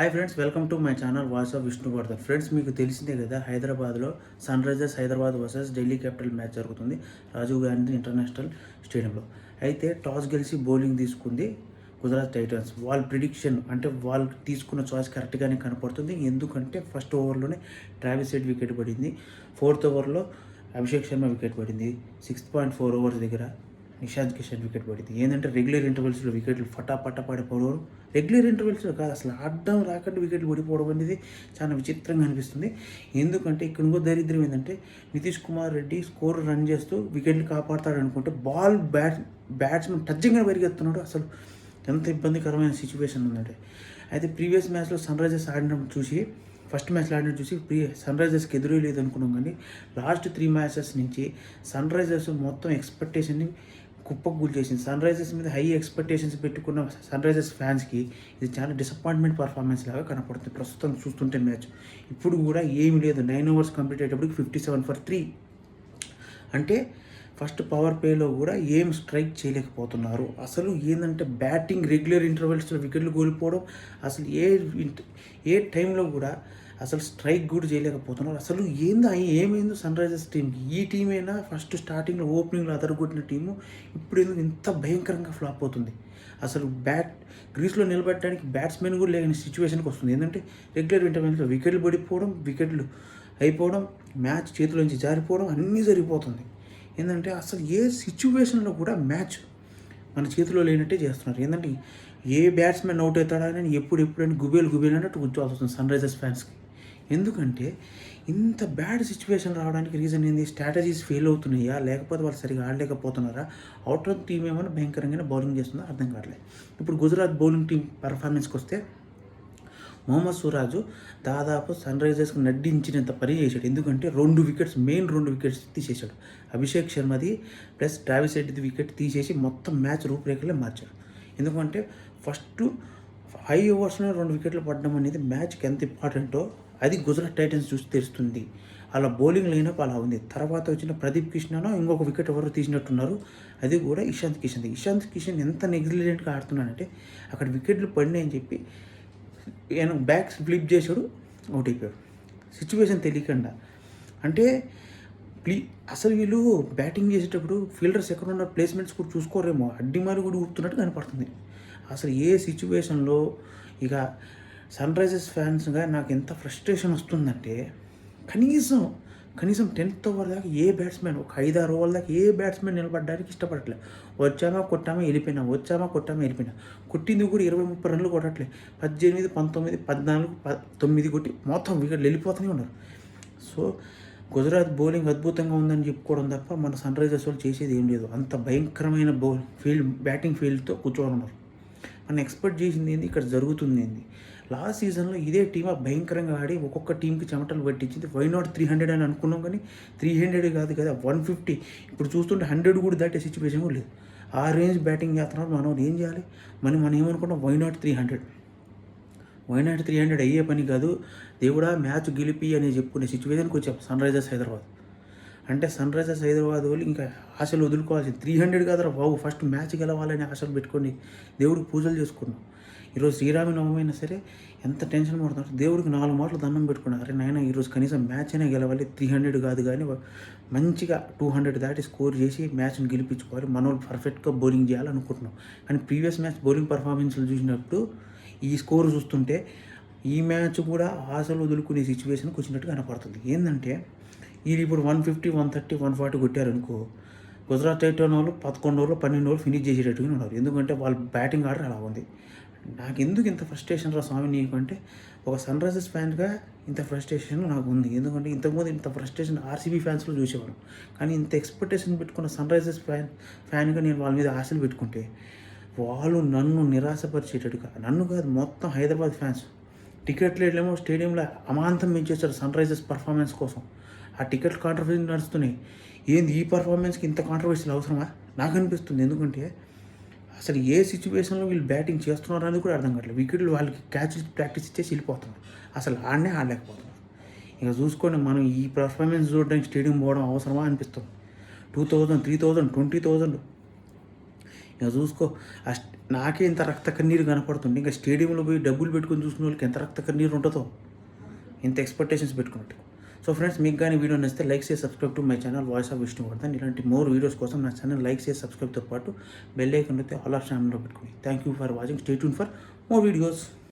Hi friends, welcome to my channel voice of Vishnuvardhan. Friends, మీకు తెలిసిందే కదా, హైదరాబాద్లో Sunrisers Hyderabad versus Delhi capital match జరుగుతుంది రాజీవ్ గాంధీ ఇంటర్నేషనల్ స్టేడియంలో. అయితే టాస్ గెలిచి బౌలింగ్ తీసుకుంది గుజరాత్ టైటన్స్. వాళ్ళ ప్రిడిక్షన్ అంటే వాళ్ళు తీసుకున్న చాయిస్ కరెక్ట్గానే కనపడుతుంది. ఎందుకంటే ఫస్ట్ ఓవర్లోనే ట్రావిస్ హెడ్ వికెట్ పడింది, ఫోర్త్ ఓవర్లో అభిషేక్ శర్మ వికెట్ పడింది, 6.4 ఓవర్స్ దగ్గర నిషాంత్ కిషన్ వికెట్ పడింది. ఏంటంటే రెగ్యులర్ ఇంటర్వెల్స్లో వికెట్లు ఫటాఫటా పడిపోవడం, రెగ్యులర్ ఇంటర్వెల్స్లో కాదు అసలు ఆడడం రాకుండా వికెట్లు పడిపోవడం అనేది చాలా విచిత్రంగా అనిపిస్తుంది. ఎందుకంటే ఇక్కడ ఇంకో దరిద్రం ఏంటంటే, నితీష్ కుమార్ రెడ్డి స్కోర్ రన్ చేస్తూ వికెట్లు కాపాడుతాడు అనుకుంటే బ్యాట్స్మెన్ టచ్చింగ్గా పరిగెత్తున్నాడు. అసలు ఎంత ఇబ్బందికరమైన సిచ్యువేషన్ ఉందంటే, అయితే ప్రీవియస్ మ్యాచ్లో సన్ రైజర్స్ ఆడినప్పుడు చూసి, ఫస్ట్ మ్యాచ్లో ఆడినట్టు చూసి సన్ రైజర్స్కి ఎదురు లేదు అనుకున్నాం. కానీ లాస్ట్ 3 మ్యాచెస్ నుంచి సన్ రైజర్స్ మొత్తం ఎక్స్పెక్టేషన్ని కుప్పకూల్ చేసింది. సన్ రైజర్స్ మీద హై ఎక్స్పెక్టేషన్స్ పెట్టుకున్న సన్ రైజర్స్ ఫ్యాన్స్కి ఇది చాలా డిసప్పాయింట్మెంట్ పర్ఫార్మెన్స్ లాగా కనపడుతుంది ప్రస్తుతం చూస్తుంటే మ్యాచ్. ఇప్పుడు కూడా ఏమీ లేదు, 9 ఓవర్స్ కంప్లీట్ అయ్యేటప్పటికి 57 for 3. అంటే ఫస్ట్ పవర్ ప్లేలో కూడా ఏం స్ట్రైక్ చేయలేకపోతున్నారు. అసలు ఏంటంటే బ్యాటింగ్ రెగ్యులర్ ఇంటర్వెల్స్లో వికెట్లు కోల్పోవడం, అసలు ఏ టైంలో కూడా అసలు స్ట్రైక్ కూడా చేయలేకపోతున్నారు. అసలు ఏమైందో సన్ రైజర్స్ టీంకి. ఈ టీమేనా ఫస్ట్ స్టార్టింగ్లో ఓపెనింగ్లో అదరగొట్టిన టీము ఇప్పుడు ఎందుకు ఇంత భయంకరంగా ఫ్లాప్ అవుతుంది? అసలు గ్రీస్లో నిలబెట్టడానికి బ్యాట్స్మెన్ కూడా లేని సిచ్యువేషన్కి వస్తుంది. ఏంటంటే రెగ్యులర్ ఇంటర్వెల్స్లో వికెట్లు పడిపోవడం, వికెట్లు అయిపోవడం, మ్యాచ్ చేతిలోంచి జారిపోవడం అన్నీ జరిగిపోతుంది. ఏంటంటే అసలు ఏ సిచ్యువేషన్లో కూడా మ్యాచ్ మన చేతిలో లేనట్టే చేస్తున్నారు. ఏంటంటే ఏ బ్యాట్స్మెన్ అవుట్ అవుతాడని ఎప్పుడెప్పుడని గుబేలు అన్నట్టు కూర్చోవాల్సి వస్తుంది సన్ రైజర్స్ ఫ్యాన్స్కి. ఎందుకంటే ఇంత బ్యాడ్ సిచ్యువేషన్ రావడానికి రీజన్ ఏంది? స్ట్రాటజీస్ ఫెయిల్ అవుతున్నాయా, లేకపోతే వాళ్ళు సరిగా ఆడలేకపోతున్నారా? అవుటర్ టీం ఏమైనా భయంకరంగానే బౌలింగ్ చేస్తుందో అర్థం కావట్లేదు. ఇప్పుడు గుజరాత్ బౌలింగ్ టీం పర్ఫార్మెన్స్కి వస్తే, మొహమ్మద్ సిరాజ్ దాదాపు సన్ రైజర్స్కి నడ్డించినంత పని చేశాడు. ఎందుకంటే మెయిన్ రెండు వికెట్స్ తీసేశాడు. అభిషేక్ శర్మది ప్లస్ ట్రావిస్ హెడ్ది వికెట్ తీసేసి మొత్తం మ్యాచ్ రూపురేఖలే మార్చాడు. ఎందుకంటే ఫస్ట్ 5 ఓవర్స్లో 2 వికెట్లు పడడం అనేది మ్యాచ్కి ఎంత ఇంపార్టెంటో అది గుజరాత్ టైటన్స్ చూసి తెలుస్తుంది. అలా బౌలింగ్ లైనప్ అలా ఉంది. తర్వాత వచ్చిన ప్రదీప్ కిషనో ఇంకొక వికెట్ ఎవరు తీసినట్టున్నారు, అది కూడా ఇషాంత్ కిషన్ ఎంత నెగ్లిజెంట్గా ఆడుతున్నాడంటే, అక్కడ వికెట్లు పడినాయని చెప్పి బ్యాక్ ఫ్లిప్ చేశాడు, అవుట్ అయిపోయాడు. సిచ్యువేషన్ తెలియకుండా. అంటే అసలు వీళ్ళు బ్యాటింగ్ చేసేటప్పుడు ఫీల్డర్స్ ఎక్కడ ఉన్న ప్లేస్మెంట్స్ కూడా చూసుకోరేమో, అడ్డిమారి కూడా ఊరుతున్నట్టు కనపడుతుంది. అసలు ఏ సిచ్యువేషన్లో ఇక సన్ రైజర్స్ ఫ్యాన్స్గా నాకు ఎంత ఫ్రస్ట్రేషన్ వస్తుందంటే, కనీసం 10th ఓవర్ దాకా ఏ బ్యాట్స్మెన్, ఒక 5-6 ఓవర్ల దాకా ఏ బ్యాట్స్మెన్ నిలబడడానికి ఇష్టపడట్లేదు. వచ్చామా కొట్టామా వెళ్ళిపోయినా, కొట్టింది కూడా 20-30 రన్లు కొట్టట్లే. 18, 19, 14, 9 కొట్టి మొత్తం వికెట్లు వెళ్ళిపోతూనే ఉన్నారు. సో గుజరాత్ బౌలింగ్ అద్భుతంగా ఉందని చెప్పుకోవడం తప్ప మన సన్ రైజర్స్ వాళ్ళు చేసేది ఏం లేదు. అంత భయంకరమైన బ్యాటింగ్ ఫీల్డ్తో కూర్చోని ఉన్నారు. మనం ఎక్స్పెక్ట్ చేసింది ఏంది, ఇక్కడ జరుగుతుంది ఏంది? లాస్ట్ సీజన్లో ఇదే టీం భయంకరంగా ఆడి ఒక్కొక్క టీంకి చెమటలు పట్టించింది. వై నాట్ 300 అని అనుకున్నాం, కానీ 300 కాదు కదా, 150. ఇప్పుడు చూస్తుంటే 100 కూడా దాటే సిచ్యువేషన్ కూడా లేదు. ఆ రేంజ్ బ్యాటింగ్ చేస్తున్నారు. మనం ఏం చేయాలి? మనం ఏమనుకున్నాం, వై నాట్ 300 అయ్యే పని కాదు. దేవుడా మ్యాచ్ గెలిపి అని చెప్పుకునే సిచ్యువేషన్కి వచ్చాం సన్ రైజర్స్ హైదరాబాద్. అంటే సన్ రైజర్స్ హైదరాబాద్ వాళ్ళు ఇంకా ఆశలు వదులుకోవాల్సింది. 300 కాదురా బాబు, ఫస్ట్ మ్యాచ్ గెలవాలని ఆశలు పెట్టుకొని దేవుడికి పూజలు చేసుకున్నాం. ఈరోజు శ్రీరామనవమి అయినా సరే ఎంత టెన్షన్ పడుతున్నారు. దేవుడికి 4 మాటలు దండం పెట్టుకున్నారు. అరే నాయన, ఈరోజు కనీసం మ్యాచ్ అయినా గెలవాలి, 300 కాదు కానీ మంచిగా 200 దాటి స్కోర్ చేసి మ్యాచ్ని గెలిపించుకోవాలి, మనోళ్ళు పర్ఫెక్ట్గా బౌలింగ్ చేయాలనుకుంటున్నాం. కానీ ప్రీవియస్ మ్యాచ్ బౌలింగ్ పర్ఫార్మెన్స్లు చూసినప్పుడు ఈ స్కోర్ చూస్తుంటే ఈ మ్యాచ్ కూడా ఆశలు వదులుకునే సిచ్యువేషన్కి వచ్చినట్టు కనపడుతుంది. ఏంటంటే వీళ్ళు ఇప్పుడు 150, 130, 140 కొట్టారనుకో, గుజరాత్ టైటన్ వాళ్ళు 11 ఓవర్లు 12 ఓవర్లు ఫినిష్ చేసేటట్టుగా ఉన్నారు. ఎందుకంటే వాళ్ళ బ్యాటింగ్ ఆర్డర్ అలా ఉంది. నాకు ఎందుకు ఇంత ఫ్రస్ట్రేషన్ రా స్వామి నీకు అంటే, ఒక సన్ రైజర్స్ ఫ్యాన్గా ఇంత ఫ్రస్ట్రేషన్ నాకు ఉంది. ఎందుకంటే ఇంతకుముందు ఇంత ఫ్రస్ట్రేషన్ ఆర్సీబీ ఫ్యాన్స్లో చూసేవాడు. కానీ ఇంత ఎక్స్పెక్టేషన్ పెట్టుకున్న సన్ రైజర్స్ ఫ్యాన్గా నేను వాళ్ళ మీద ఆశలు పెట్టుకుంటే, వాళ్ళు నన్ను నిరాశపరిచేటట్టుగా, నన్ను కాదు మొత్తం హైదరాబాద్ ఫ్యాన్స్ టికెట్లు ఏమో స్టేడియంలో అమాంతం పెంచేస్తారు సన్ రైజర్స్ పర్ఫార్మెన్స్ కోసం. ఆ టికెట్ కాంట్రవర్సీ నడుస్తున్నాయి. ఏంది ఈ పర్ఫార్మెన్స్కి ఇంత కాంట్రవర్సీలు అవసరమా నాకు అనిపిస్తుంది. ఎందుకంటే అసలు ఏ సిచ్యువేషన్లో వీళ్ళు బ్యాటింగ్ చేస్తున్నారు అనేది కూడా అర్థం కావట్లేదు. వికెట్లు వాళ్ళకి క్యాచ్ ప్రాక్టీస్ ఇచ్చేసి వెళ్ళిపోతున్నారు. అసలు ఆడలేకపోతున్నారు. ఇక చూసుకొని మనం ఈ పర్ఫార్మెన్స్ చూడడానికి స్టేడియం పోవడం అవసరమా అనిపిస్తుంది. 2000, 3000, 20,000 ఇక చూసుకో నాకే ఇంత రక్త కన్నీరు కనపడుతుంది, ఇంకా స్టేడియంలో పోయి డబ్బులు పెట్టుకొని చూసుకునే వాళ్ళకి ఎంత రక్త కన్నీరు ఉంటుందో, ఇంత ఎక్స్పెక్టేషన్స్ పెట్టుకున్నట్టు. సో ఫ్రెండ్స్, మీకు కానీ వీడియో నచ్చితే లైక్ చేసి subscribe to my channel voice of Vishnuvardhan. ఇలాంటి మోర్ వీడియోస్ కోసం నా ఛానల్ లైక్ చేసి సబ్స్క్రైబ్తో పాటు బెల్ ఐకాన్ అయితే ఆల్ ఆఫ్ ఛానల్లో పెట్టుకోండి. Thank you for watching. Stay tune for more videos.